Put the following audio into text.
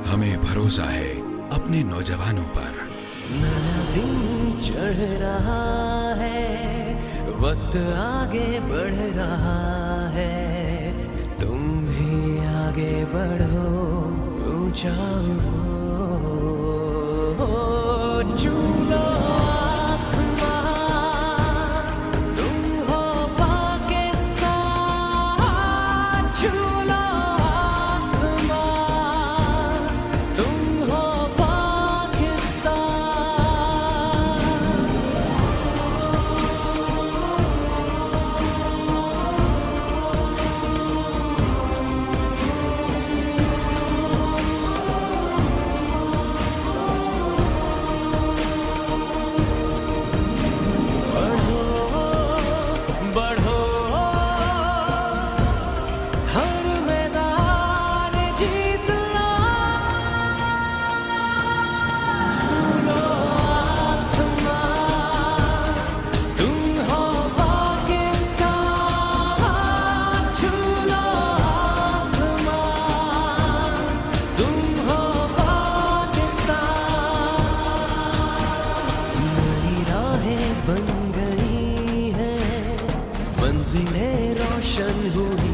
हमें भरोसा है अपने नौजवानों पर। नया दिन चढ़ रहा है, वक्त आगे बढ़ रहा है, तुम भी आगे बढ़ो, ऊंचा उड़ो, चूलो आसमां, तुम हो पाकिस्तान, चूलो आसमां, तुम हो बन गई है, मंजिलें रोशन हुई